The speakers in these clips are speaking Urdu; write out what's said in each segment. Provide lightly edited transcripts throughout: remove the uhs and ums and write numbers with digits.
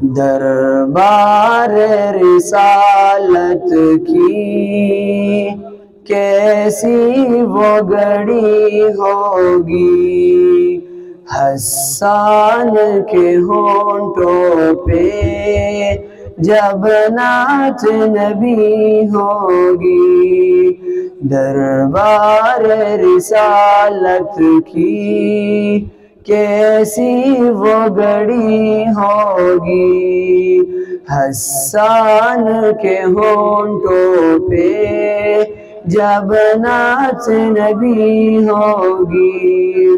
دربار رسالت کی کیسی وہ گھڑی ہوگی، حسان کے ہونٹوں پہ جب نعت نبی ہوگی، دربار رسالت کی کیسی وہ گھڑی ہوگی، حسان کے ہونٹوں پہ جب نعت نبی ہوگی،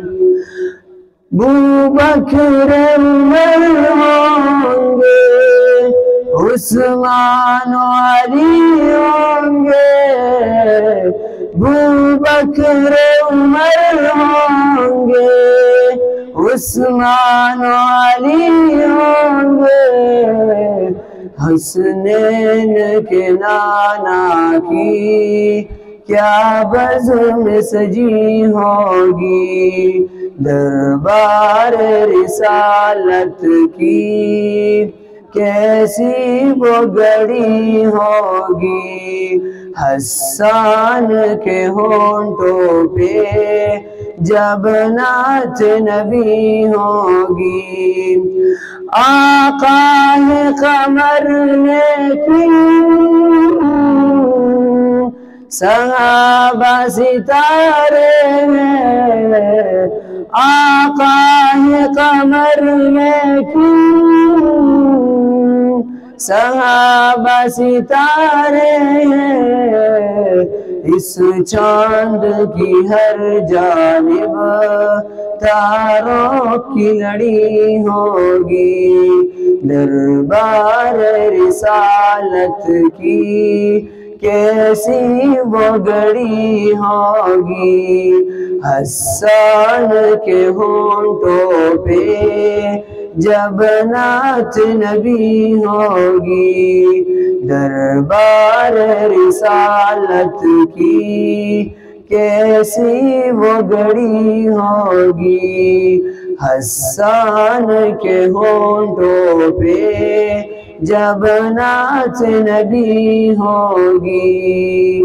بوبکر عمر ہوں گے، عثمان و علی ہوں گے، بوبکر عمر ہوں گے، عثمان و علی ہوں گے، حسنین کے نانا کی کیا بزم سجی ہوگی، دربار رسالت کی کیسی وہ گھڑی ہوگی، حسان کے ہونٹوں پہ جب نعت نبی ہوگی، آقا ہے قمر لیکن صحابہ ستارے ہیں، آقا ہے قمر لیکن صحابہ ستارے ہیں، اس چاند کی ہر جانب تاروں کی لڑی ہوگی، دربار رسالت کی کیسی وہ گھڑی ہوگی، حسان کے ہونٹوں پہ جب نعت نبی ہوگی، دربار رسالت کی کیسی وہ گھڑی ہوگی، حسان کے ہونٹوں پہ جب نعت نبی ہوگی۔